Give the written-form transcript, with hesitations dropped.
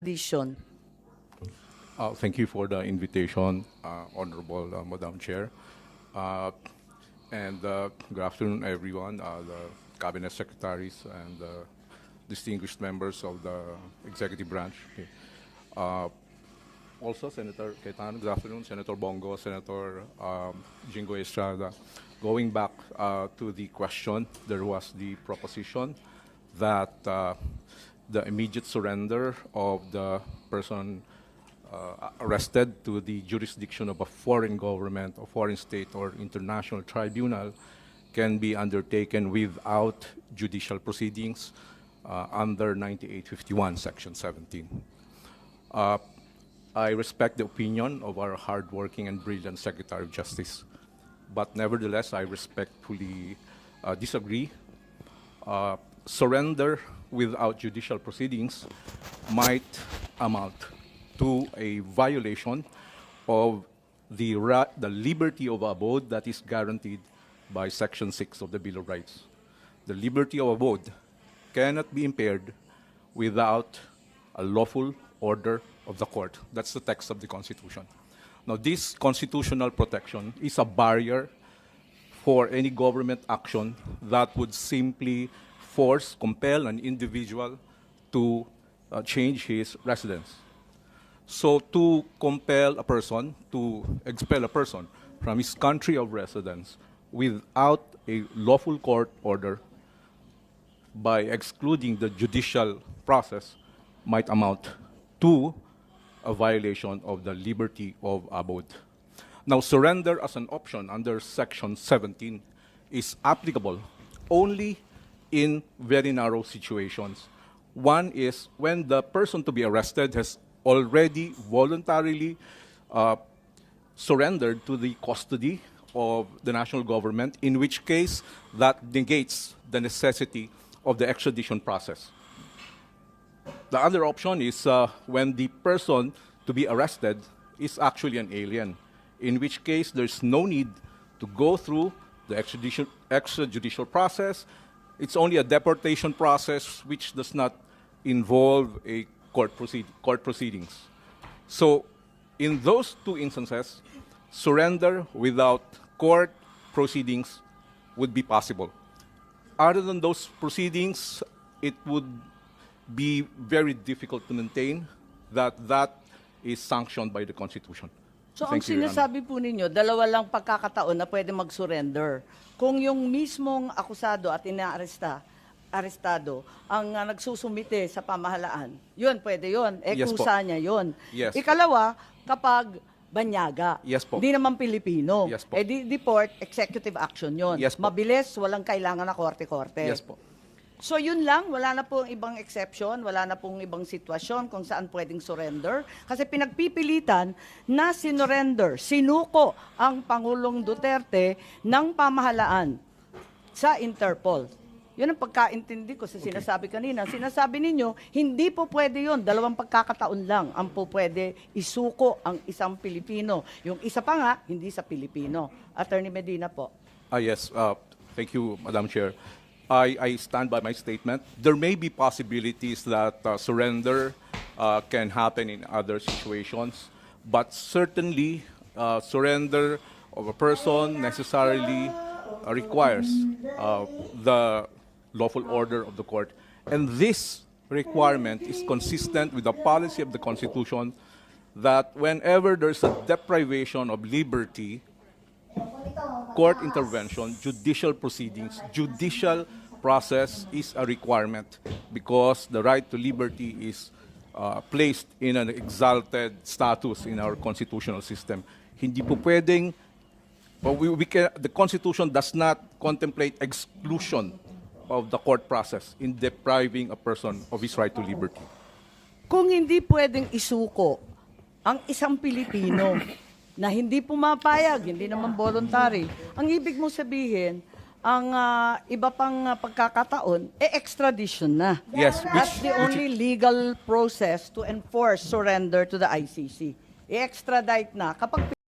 Addition. Thank you for the invitation, Honorable Madam Chair. Good afternoon, everyone, the Cabinet Secretaries and distinguished members of the Executive Branch. Okay. Also, Senator Cayetano, good afternoon, Senator Bongo, Senator Jingo Estrada. Going back to the question, there was the proposition that the immediate surrender of the person arrested to the jurisdiction of a foreign government, or foreign state, or international tribunal can be undertaken without judicial proceedings under 9851, Section 17. I respect the opinion of our hardworking and brilliant Secretary of Justice, but nevertheless, I respectfully disagree. Surrender without judicial proceedings might amount to a violation of the liberty of abode that is guaranteed by Section 6 of the Bill of Rights. The liberty of abode cannot be impaired without a lawful order of the court. That's the text of the Constitution. Now, this constitutional protection is a barrier for any government action that would simply compel an individual to change his residence. So to compel a person, to expel a person from his country of residence without a lawful court order by excluding the judicial process might amount to a violation of the liberty of abode. Now, surrender as an option under Section 17 is applicable only in very narrow situations. One is when the person to be arrested has already voluntarily surrendered to the custody of the national government, in which case that negates the necessity of the extradition process. The other option is when the person to be arrested is actually an alien, in which case there's no need to go through the extrajudicial process. It's only a deportation process which does not involve a court proceedings. So in those two instances, surrender without court proceedings would be possible. Other than those proceedings, it would be very difficult to maintain that is sanctioned by the Constitution. So ang sinasabi po ninyo, dalawa lang pagkakataon na pwede mag-surrender. Kung yung mismong akusado at arestado ang nagsusumite sa pamahalaan, yun, pwede yun. Yes, Kusa niya yun. Yes. Ikalawa, kapag banyaga, Yes, po. di naman Pilipino, Yes, po. deport, executive action yun. Yes, po. Mabilis, walang kailangan na korte-korte. Yes po. So yun lang, wala na pong ibang exception, wala na pong ibang sitwasyon kung saan pwedeng surrender. Kasi pinagpipilitan na sinuko ang Pangulong Duterte ng pamahalaan sa Interpol. Yun ang pagkaintindi ko sa sinasabi kanina. Sinasabi ninyo, hindi po pwede yun. Dalawang pagkakataon lang ang po pwede isuko ang isang Pilipino. Yung isa pa nga, hindi sa Pilipino. Attorney Medina po. Yes, thank you, Madam Chair. I stand by my statement. There may be possibilities that surrender can happen in other situations, but certainly surrender of a person necessarily requires the lawful order of the court. And this requirement is consistent with the policy of the Constitution that whenever there's a deprivation of liberty, court intervention, judicial proceedings, judicial process is a requirement because the right to liberty is placed in an exalted status in our constitutional system. Hindi po pwedeng, the Constitution does not contemplate exclusion of the court process in depriving a person of his right to liberty. Kung hindi pwedeng isuko ang isang Pilipino na hindi pumapayag, hindi naman voluntary, ang ibig mo sabihin, ang iba pang pagkakataon, extradition na. Yes, That's the only legal process to enforce surrender to the ICC. I-extradite na. Kapag